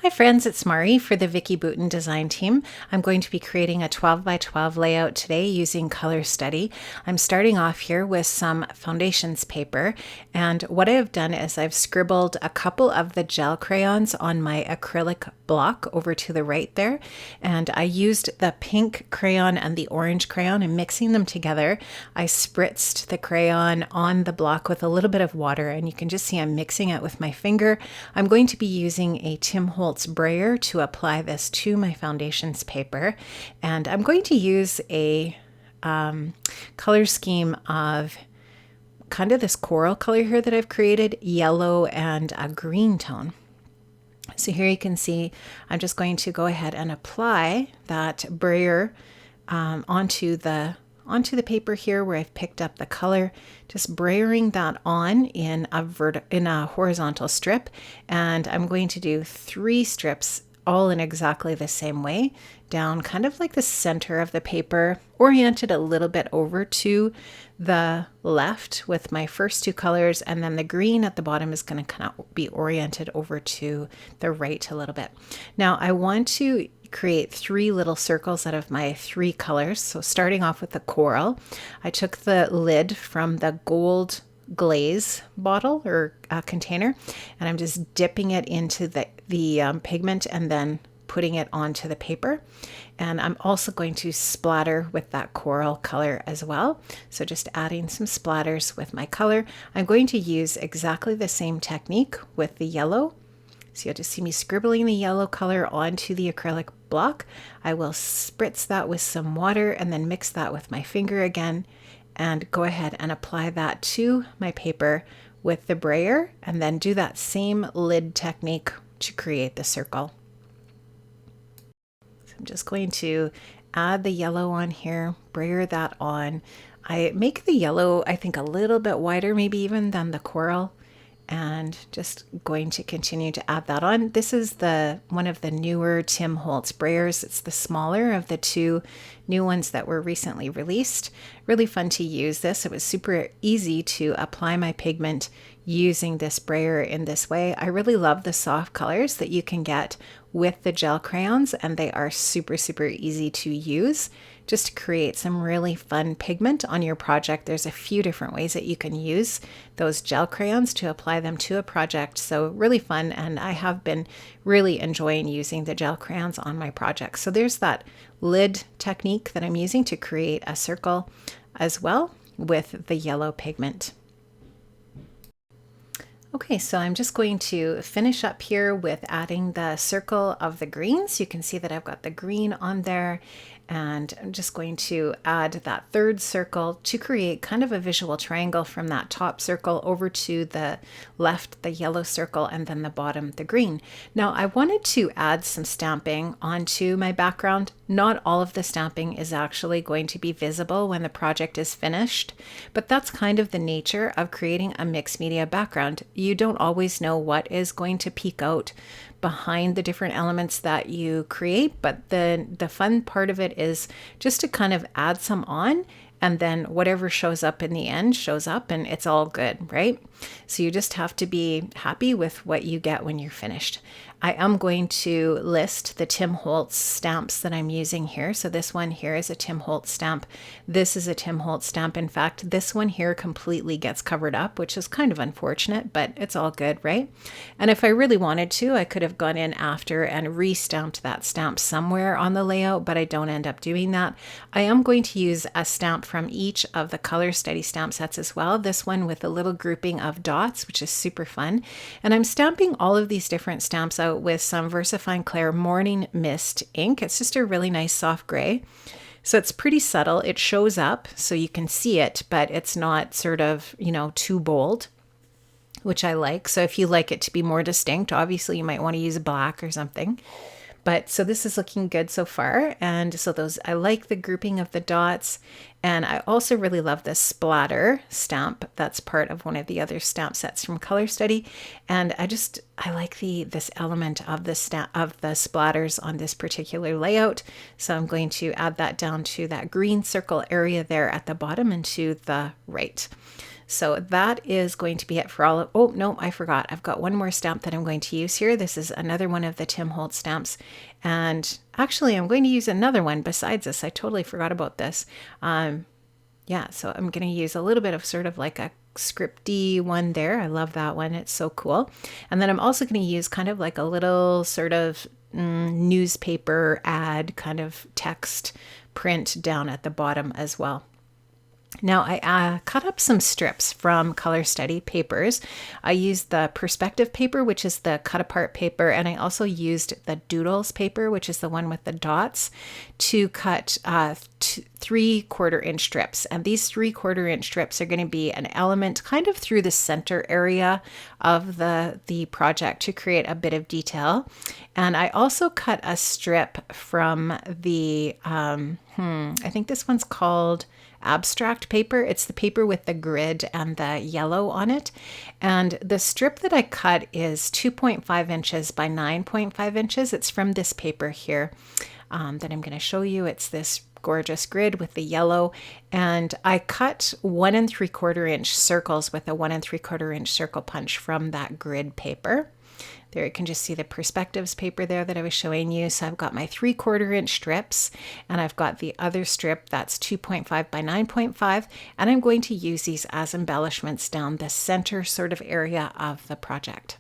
Hi friends, it's Mari for the Vicki Boutin design team. I'm going to be creating a 12 by 12 layout today using Color Study. I'm starting off here with some foundations paper, and what I have done is I've scribbled a couple of the gel crayons on my acrylic block over to the right there, and I used the pink crayon and the orange crayon and mixing them together. I spritzed the crayon on the block with a little bit of water, and you can just see I'm mixing it with my finger. I'm going to be using a Tim Holtz brayer to apply this to my foundations paper, and I'm going to use a color scheme of kind of this coral color here that I've created, yellow and a green tone. So here you can see I'm just going to go ahead and apply that brayer onto the paper here where I've picked up the color, just brayering that on in a horizontal strip, and I'm going to do 3 strips all in exactly the same way down kind of like the center of the paper, oriented a little bit over to the left with my first 2 colors, and then the green at the bottom is going to kind of be oriented over to the right a little bit. Now I want to create 3 little circles out of my 3 colors. So starting off with the coral, I took the lid from the gold glaze bottle or container, and I'm just dipping it into the pigment and then putting it onto the paper. And I'm also going to splatter with that coral color as well. So just adding some splatters with my color. I'm going to use exactly the same technique with the yellow. So you'll just see me scribbling the yellow color onto the acrylic block. I will spritz that with some water and then mix that with my finger again and go ahead and apply that to my paper with the brayer, and then do that same lid technique to create the circle. So I'm just going to add the yellow on here, brayer that on. I make the yellow, I think, a little bit wider, maybe even than the coral, and just going to continue to add that on. This is one of the newer Tim Holtz brayers. It's the smaller of the 2 new ones that were recently released. Really fun to use this. It was super easy to apply my pigment using this brayer in this way. I really love the soft colors that you can get with the gel crayons, and they are super easy to use just to create some really fun pigment on your project. There's a few different ways that you can use those gel crayons to apply them to a project. So really fun, and I have been really enjoying using the gel crayons on my project. So there's that lid technique that I'm using to create a circle as well with the yellow pigment. Okay, so I'm just going to finish up here with adding the circle of the green. So you can see that I've got the green on there, and I'm just going to add that 3rd circle to create kind of a visual triangle from that top circle over to the left, the yellow circle, and then the bottom, the green. Now I wanted to add some stamping onto my background. Not all of the stamping is actually going to be visible when the project is finished, but that's kind of the nature of creating a mixed media background. You don't always know what is going to peek out behind the different elements that you create, but the fun part of it is just to kind of add some on, and then whatever shows up in the end shows up, and it's all good, right? So you just have to be happy with what you get when you're finished. I am going to list the Tim Holtz stamps that I'm using here. So this one here is a Tim Holtz stamp. This is a Tim Holtz stamp. In fact, this one here completely gets covered up, which is kind of unfortunate, but it's all good, right? And if I really wanted to, I could have gone in after and re-stamped that stamp somewhere on the layout, but I don't end up doing that. I am going to use a stamp from each of the Color Study stamp sets as well. This one with a little grouping of dots, which is super fun. And I'm stamping all of these different stamps out with some VersaFine Clair Morning Mist ink. It's just a really nice soft gray. So it's pretty subtle. It shows up so you can see it, but it's not sort of, too bold, which I like. So if you like it to be more distinct, obviously you might want to use black or something. But so this is looking good so far. And so I like the grouping of the dots. And I also really love this splatter stamp. That's part of one of the other stamp sets from Color Study. And I like this element of the splatters on this particular layout. So I'm going to add that down to that green circle area there at the bottom and to the right. So that is going to be it for all of, oh no, I forgot. I've got one more stamp that I'm going to use here. This is another one of the Tim Holtz stamps. And actually I'm going to use another one besides this. I totally forgot about this. Yeah, so I'm going to use a little bit of sort of like a scripty one there. I love that one. It's so cool. And then I'm also going to use kind of like a little sort of newspaper ad kind of text print down at the bottom as well. Now I cut up some strips from Color Study papers. I used the perspective paper, which is the cut apart paper, and I also used the doodles paper, which is the one with the dots, to cut 3/4 inch strips. And these 3/4 inch strips are going to be an element kind of through the center area of the project to create a bit of detail. And I also cut a strip from the, I think this one's called abstract paper. It's the paper with the grid and the yellow on it. And the strip that I cut is 2.5 inches by 9.5 inches. It's from this paper here that I'm going to show you. It's this gorgeous grid with the yellow. And I cut 1 3/4 inch circles with a 1 3/4 inch circle punch from that grid paper. There you can just see the perspectives paper there that I was showing you. So I've got my 3/4 inch strips, and I've got the other strip that's 2.5 by 9.5, and I'm going to use these as embellishments down the center sort of area of the project.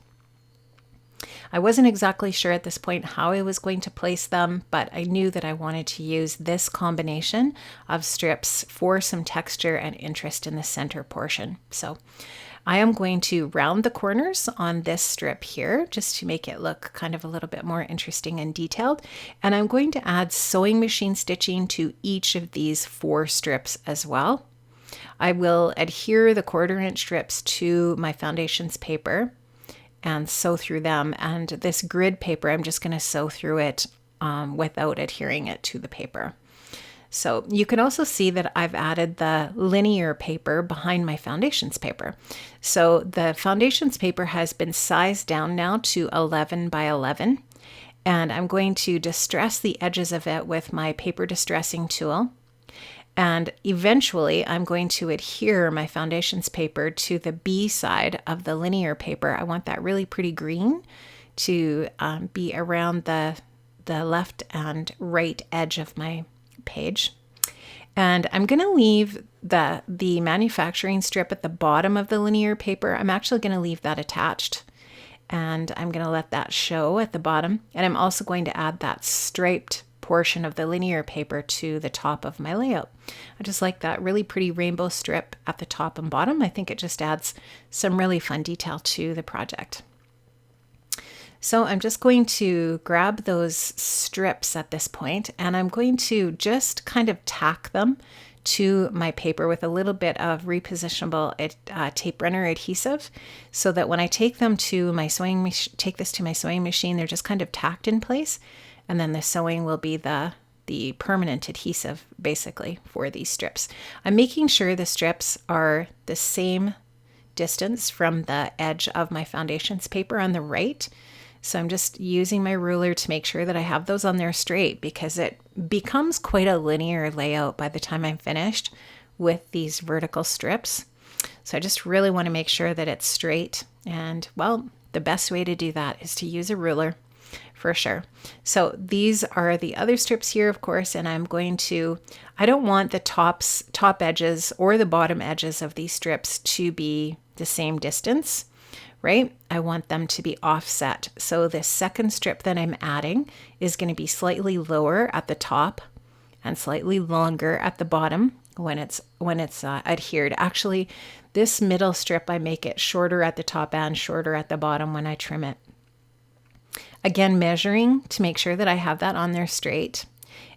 I wasn't exactly sure at this point how I was going to place them, but I knew that I wanted to use this combination of strips for some texture and interest in the center portion. So I am going to round the corners on this strip here just to make it look kind of a little bit more interesting and detailed. And I'm going to add sewing machine stitching to each of these 4 strips as well. I will adhere the 1/4 inch strips to my foundations paper and sew through them. And this grid paper, I'm just going to sew through it without adhering it to the paper. So you can also see that I've added the linear paper behind my foundations paper. So the foundations paper has been sized down now to 11 by 11. And I'm going to distress the edges of it with my paper distressing tool. And eventually I'm going to adhere my foundations paper to the B side of the linear paper. I want that really pretty green to be around the left and right edge of my page. And I'm going to leave the manufacturing strip at the bottom of the linear paper. I'm actually going to leave that attached, and I'm going to let that show at the bottom. And I'm also going to add that striped portion of the linear paper to the top of my layout. I just like that really pretty rainbow strip at the top and bottom. I think it just adds some really fun detail to the project. So I'm just going to grab those strips at this point, and I'm going to just kind of tack them to my paper with a little bit of repositionable tape runner adhesive, so that when I take them to my sewing machine, they're just kind of tacked in place, and then the sewing will be the permanent adhesive basically for these strips. I'm making sure the strips are the same distance from the edge of my foundations paper on the right. So I'm just using my ruler to make sure that I have those on there straight, because it becomes quite a linear layout by the time I'm finished with these vertical strips. So I just really want to make sure that it's straight. And well, the best way to do that is to use a ruler for sure. So these are the other strips here, of course, and I'm going to, I don't want the top edges or the bottom edges of these strips to be the same distance, right? I want them to be offset. So this second strip that I'm adding is going to be slightly lower at the top and slightly longer at the bottom when it's adhered. Actually, this middle strip, I make it shorter at the top and shorter at the bottom when I trim it. Again, measuring to make sure that I have that on there straight.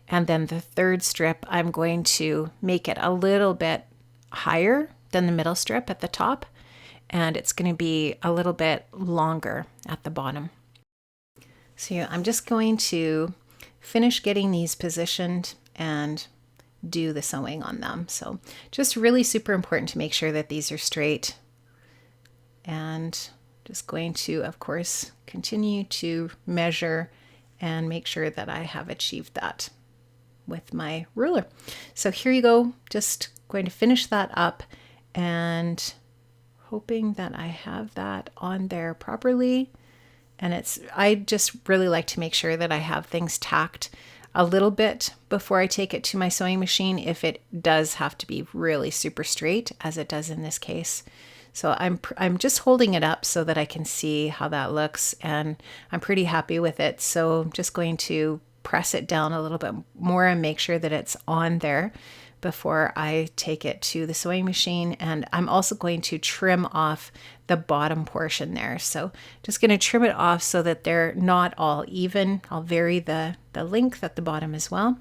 And then the third strip, I'm going to make it a little bit higher than the middle strip at the top, and it's going to be a little bit longer at the bottom. So yeah, I'm just going to finish getting these positioned and do the sewing on them. So just really super important to make sure that these are straight, and just going to, of course, continue to measure and make sure that I have achieved that with my ruler. So here you go, just going to finish that up and hoping that I have that on there properly. And I just really like to make sure that I have things tacked a little bit before I take it to my sewing machine if it does have to be really super straight, as it does in this case. So I'm just holding it up so that I can see how that looks, and I'm pretty happy with it. So I'm just going to press it down a little bit more and make sure that it's on there before I take it to the sewing machine. And I'm also going to trim off the bottom portion there. So just going to trim it off so that they're not all even. I'll vary the length at the bottom as well.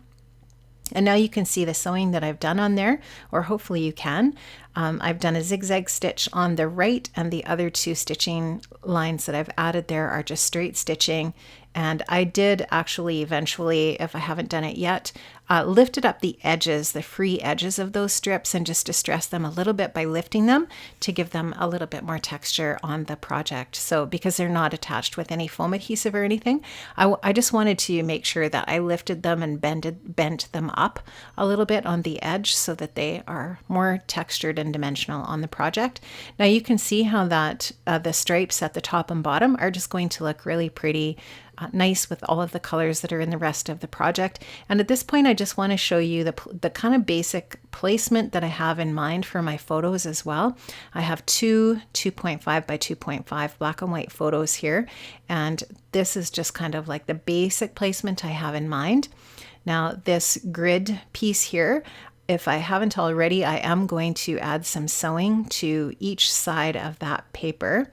And now you can see the sewing that I've done on there, or hopefully you can. I've done a zigzag stitch on the right, and the other two stitching lines that I've added there are just straight stitching. And I did actually eventually, if I haven't done it yet, lifted up the edges, the free edges of those strips, and just distress them a little bit by lifting them to give them a little bit more texture on the project. So because they're not attached with any foam adhesive or anything, I just wanted to make sure that I lifted them and bent them up a little bit on the edge so that they are more textured and dimensional on the project. Now you can see how that the stripes at the top and bottom are just going to look really pretty. Nice with all of the colors that are in the rest of the project. And at this point, I just want to show you the kind of basic placement that I have in mind for my photos as well. I have two 2.5 by 2.5 black and white photos here. And this is just kind of like the basic placement I have in mind. Now this grid piece here, if I haven't already, I am going to add some sewing to each side of that paper.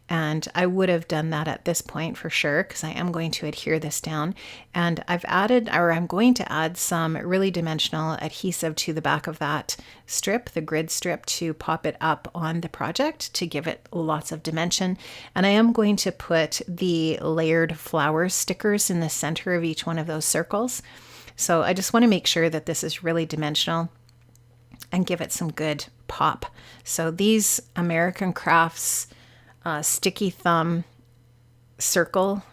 And I would have done that at this point for sure, because I am going to adhere this down. And I'm going to add some really dimensional adhesive to the back of that strip, the grid strip, to pop it up on the project to give it lots of dimension. And I am going to put the layered flower stickers in the center of each one of those circles. So I just want to make sure that this is really dimensional and give it some good pop. So these American Crafts sticky thumb circle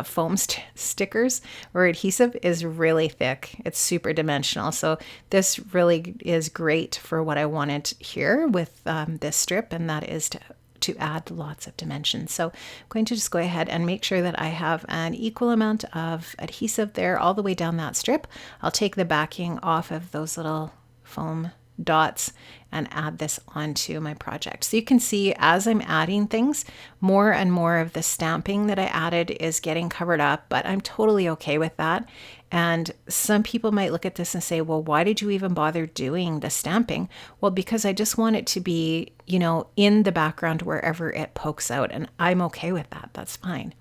foam stickers or adhesive is really thick. It's super dimensional. So this really is great for what I wanted here with this strip, and that is to add lots of dimension. So I'm going to just go ahead and make sure that I have an equal amount of adhesive there all the way down that strip. I'll take the backing off of those little foam dots and add this onto my project. So you can see as I'm adding things, more and more of the stamping that I added is getting covered up, but I'm totally okay with that. And some people might look at this and say, well, why did you even bother doing the stamping? Well, because I just want it to be, in the background wherever it pokes out, and I'm okay with that. That's fine.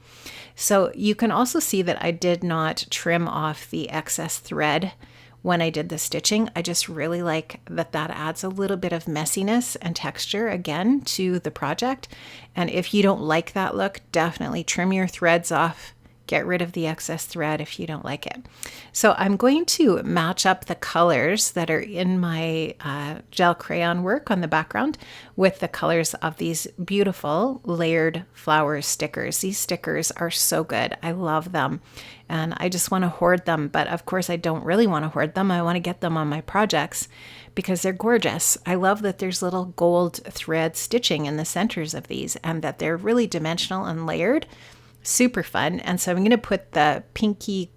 So you can also see that I did not trim off the excess thread when I did the stitching. I just really like that adds a little bit of messiness and texture again to the project. And if you don't like that look, definitely trim your threads off. Get rid of the excess thread if you don't like it. So I'm going to match up the colors that are in my gel crayon work on the background with the colors of these beautiful layered flower stickers. These stickers are so good. I love them. And I just want to hoard them. But of course, I don't really want to hoard them. I want to get them on my projects because they're gorgeous. I love that there's little gold thread stitching in the centers of these and that they're really dimensional and layered. Super fun. And so I'm going to put the pinky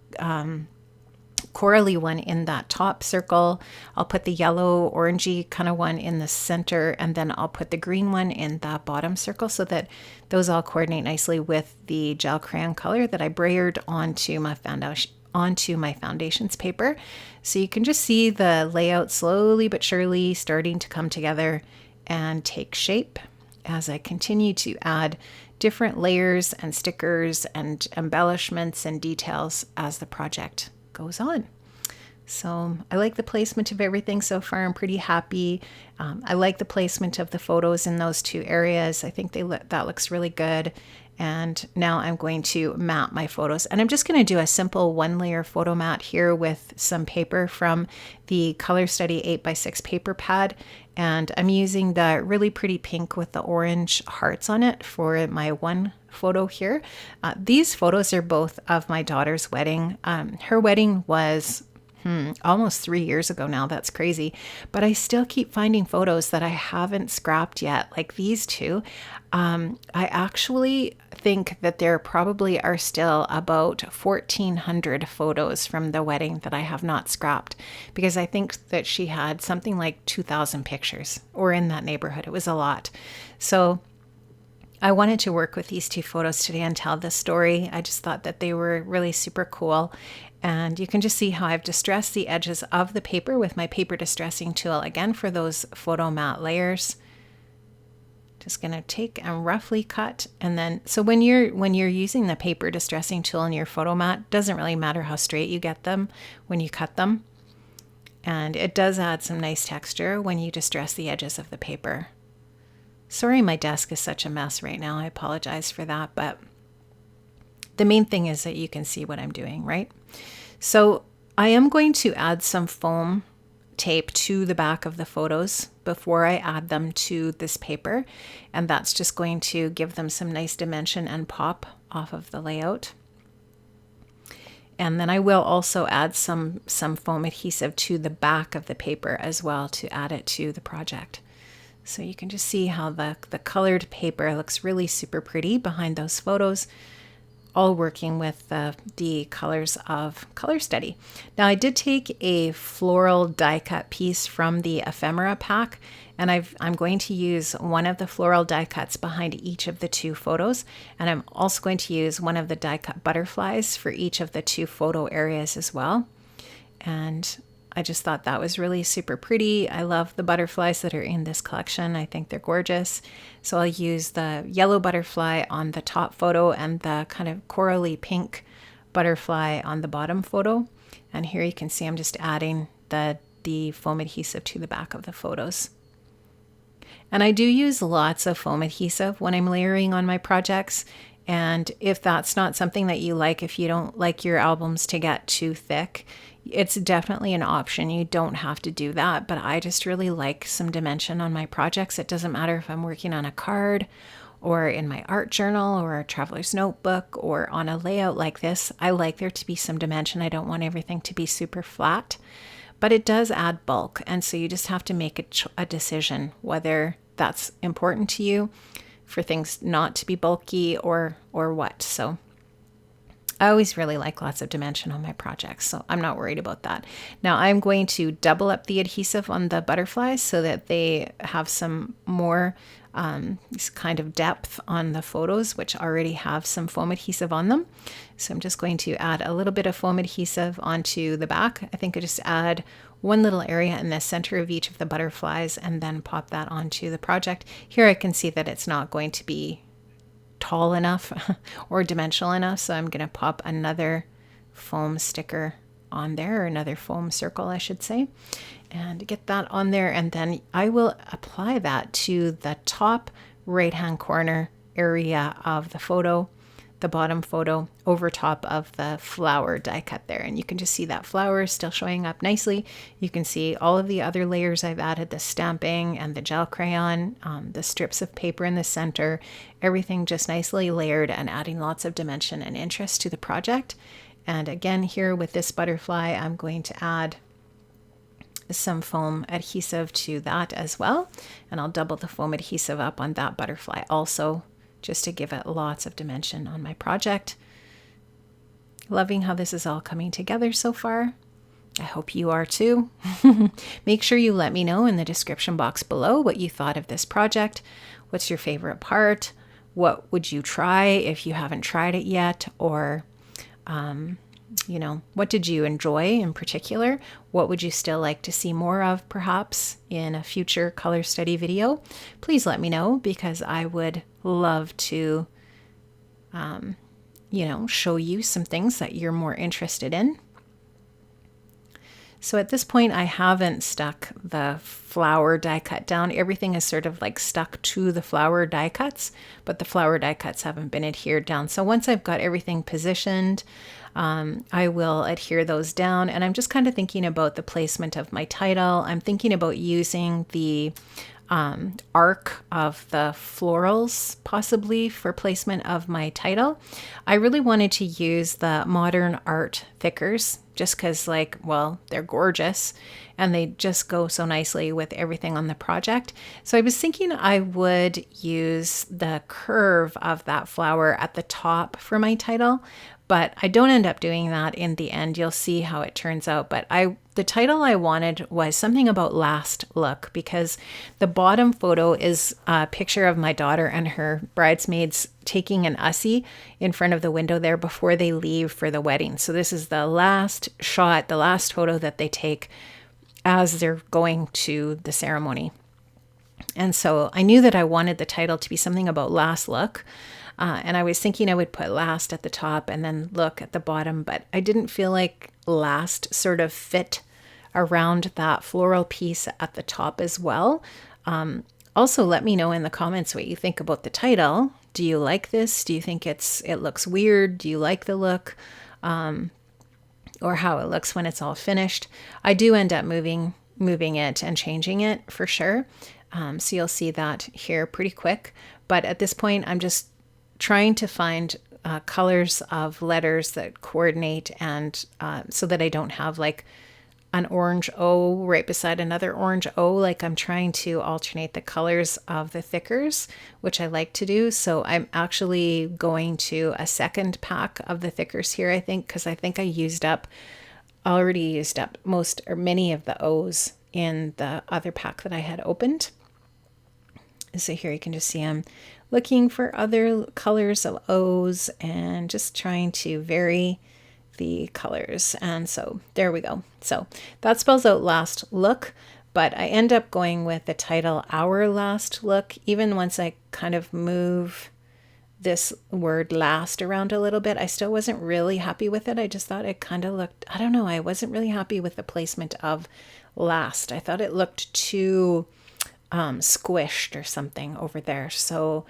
corally one in that top circle. I'll put the yellow orangey kind of one in the center, and then I'll put the green one in the bottom circle so that those all coordinate nicely with the gel crayon color that I brayered onto my foundations paper. So you can just see the layout slowly but surely starting to come together and take shape as I continue to add different layers and stickers and embellishments and details as the project goes on. So I like the placement of everything so far. I'm pretty happy. I like the placement of the photos in those two areas. I think that looks really good. And now I'm going to mat my photos. And I'm just going to do a simple 1-layer photo mat here with some paper from the Color Study 8x6 paper pad. And I'm using the really pretty pink with the orange hearts on it for my one photo here. These photos are both of my daughter's wedding. Her wedding was almost 3 years ago now. That's crazy. But I still keep finding photos that I haven't scrapped yet, like these two. I actually think that there probably are still about 1,400 photos from the wedding that I have not scrapped, because I think that she had something like 2,000 pictures, or in that neighborhood. It was a lot. So I wanted to work with these two photos today and tell this story. I just thought that they were really super cool. And you can just see how I've distressed the edges of the paper with my paper distressing tool, again for those photo mat layers. Just going to take and roughly cut. And then, so when you're using the paper distressing tool in your photo mat, doesn't really matter how straight you get them when you cut them. And it does add some nice texture when you distress the edges of the paper. Sorry, my desk is such a mess right now. I apologize for that, but the main thing is that you can see what I'm doing, right? So I am going to add some foam tape to the back of the photos before I add them to this paper, and that's just going to give them some nice dimension and pop off of the layout. And then I will also add some foam adhesive to the back of the paper as well to add it to the project. So you can just see how the colored paper looks really super pretty behind those photos, all working with the colors of Color Study. Now I did take a floral die cut piece from the ephemera pack, and I'm going to use one of the floral die cuts behind each of the two photos, and I'm also going to use one of the die cut butterflies for each of the two photo areas as well. And I just thought that was really super pretty. I love the butterflies that are in this collection. I think they're gorgeous. So I'll use the yellow butterfly on the top photo and the kind of corally pink butterfly on the bottom photo. And here you can see I'm just adding the foam adhesive to the back of the photos. And I do use lots of foam adhesive when I'm layering on my projects. And if that's not something that you like, if you don't like your albums to get too thick, it's definitely an option. You don't have to do that, but I just really like some dimension on my projects. It doesn't matter if I'm working on a card or in my art journal or a traveler's notebook or on a layout like this. I like there to be some dimension. I don't want everything to be super flat, but it does add bulk. And so you just have to make a decision whether that's important to you for things not to be bulky or what. So I always really like lots of dimension on my projects, so I'm not worried about that. Now I'm going to double up the adhesive on the butterflies so that they have some more kind of depth on the photos, which already have some foam adhesive on them. So I'm just going to add a little bit of foam adhesive onto the back. I think I just add one little area in the center of each of the butterflies and then pop that onto the project. Here I can see that it's not going to be tall enough or dimensional enough, so I'm going to pop another foam sticker on there, or another foam circle I should say, and get that on there, and then I will apply that to the top right hand corner area of the photo, the bottom photo, over top of the flower die cut there. And you can just see that flower is still showing up nicely. You can see all of the other layers I've added, the stamping and the gel crayon, the strips of paper in the center, everything just nicely layered and adding lots of dimension and interest to the project. And again, here with this butterfly, I'm going to add some foam adhesive to that as well. And I'll double the foam adhesive up on that butterfly also, just to give it lots of dimension on my project. Loving how this is all coming together so far. I hope you are too. Make sure you let me know in the description box below what you thought of this project. What's your favorite part? What would you try if you haven't tried it yet? Or, what did you enjoy in particular? What would you still like to see more of perhaps in a future color study video? Please let me know, because I would love to, show you some things that you're more interested in. So at this point, I haven't stuck the flower die cut down. Everything is sort of like stuck to the flower die cuts, but the flower die cuts haven't been adhered down. So once I've got everything positioned, I will adhere those down. And I'm just kind of thinking about the placement of my title. I'm thinking about using the arc of the florals, possibly for placement of my title. I really wanted to use the modern art thickers just because, like, well, they're gorgeous and they just go so nicely with everything on the project. So I was thinking I would use the curve of that flower at the top for my title, but I don't end up doing that in the end. You'll see how it turns out. But the title I wanted was something about last look, because the bottom photo is a picture of my daughter and her bridesmaids taking an ussie in front of the window there before they leave for the wedding. So this is the last shot, the last photo that they take as they're going to the ceremony. And so I knew that I wanted the title to be something about last look. And I was thinking I would put last at the top and then look at the bottom, but I didn't feel like last sort of fit around that floral piece at the top as well. Also, let me know in the comments what you think about the title. Do you like this? Do you think it looks weird? Do you like the look? Or how it looks when it's all finished? I do end up moving it and changing it for sure. So you'll see that here pretty quick. But at this point, I'm just trying to find colors of letters that coordinate, and so that I don't have like an orange O right beside another orange O. Like, I'm trying to alternate the colors of the thickers, which I like to do. So I'm actually going to a second pack of the thickers here, I think, because I think I already used up most or many of the O's in the other pack that I had opened. So here you can just see I'm looking for other colors of O's and just trying to vary the colors. And so there we go. So that spells out last look, but I end up going with the title Our Last Look. Even once I kind of move this word last around a little bit, I still wasn't really happy with it. I just thought it kind of looked, I don't know, I wasn't really happy with the placement of last. I thought it looked too squished or something over there. So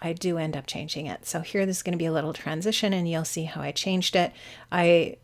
I do end up changing it. So here, this is going to be a little transition and you'll see how I changed it. I,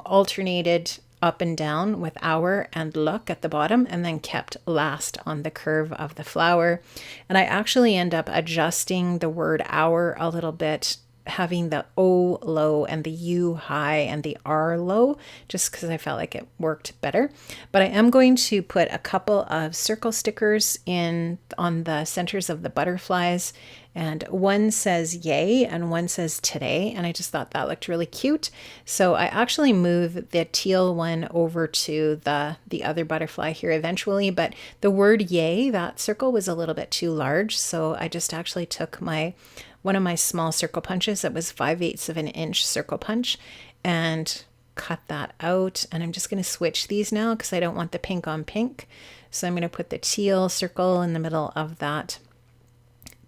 alternated up and down with our and look at the bottom, and then kept last on the curve of the flower. And I actually end up adjusting the word our a little bit, having the O low and the U high and the R low, just because I felt like it worked better. But I am going to put a couple of circle stickers on the centers of the butterflies, and one says yay and one says today, and I just thought that looked really cute. So I actually moved the teal one over to the other butterfly here eventually, but the word yay, that circle, was a little bit too large, so I just actually took one of my small circle punches that was 5/8 of an inch circle punch and cut that out. And I'm just going to switch these now because I don't want the pink on pink. So I'm going to put the teal circle in the middle of that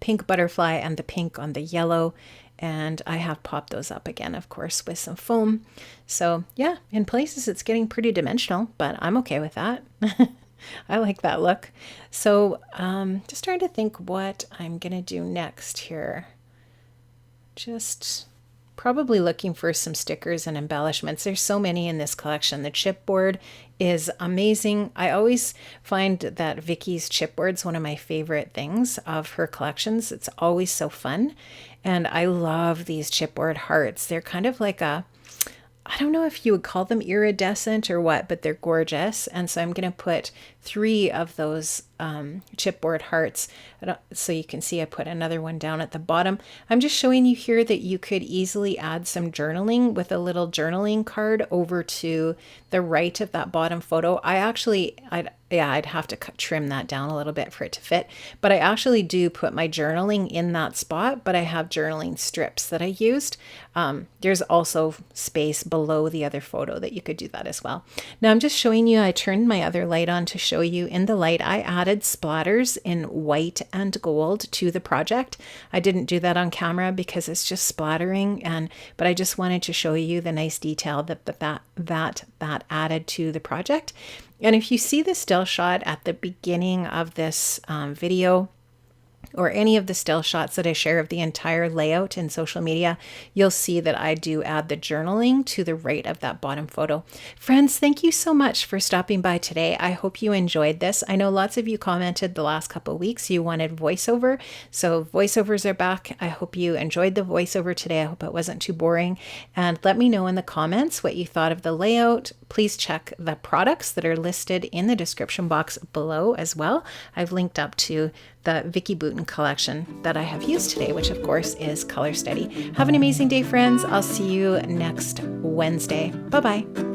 pink butterfly and the pink on the yellow. And I have popped those up again, of course, with some foam. So yeah, in places it's getting pretty dimensional, but I'm okay with that. I like that look. So just trying to think what I'm going to do next here. Just probably looking for some stickers and embellishments. There's so many in this collection. The chipboard is amazing. I always find that Vicki's chipboard's one of my favorite things of her collections. It's always so fun. And I love these chipboard hearts. They're kind of like I don't know if you would call them iridescent or what, but they're gorgeous. And so I'm going to put 3 of those chipboard hearts. So you can see I put another one down at the bottom. I'm just showing you here that you could easily add some journaling with a little journaling card over to the right of that bottom photo. I'd have to trim that down a little bit for it to fit, but I actually do put my journaling in that spot, but I have journaling strips that I used. There's also space below the other photo that you could do that as well. Now I'm just showing you, I turned my other light on to show you. In the light, I added splatters in white and gold to the project. I didn't do that on camera because it's just splattering, but I just wanted to show you the nice detail that added to the project. And if you see the still shot at the beginning of this video, or any of the still shots that I share of the entire layout in social media, you'll see that I do add the journaling to the right of that bottom photo. Friends, thank you so much for stopping by today. I hope you enjoyed this. I know lots of you commented the last couple of weeks you wanted voiceover, so voiceovers are back. I hope you enjoyed the voiceover today. I hope it wasn't too boring, and let me know in the comments what you thought of the layout. Please check the products that are listed in the description box below as well. I've linked up to the Vicki Boutin collection that I have used today, which of course is Color Steady. Have an amazing day, friends. I'll see you next Wednesday. Bye-bye.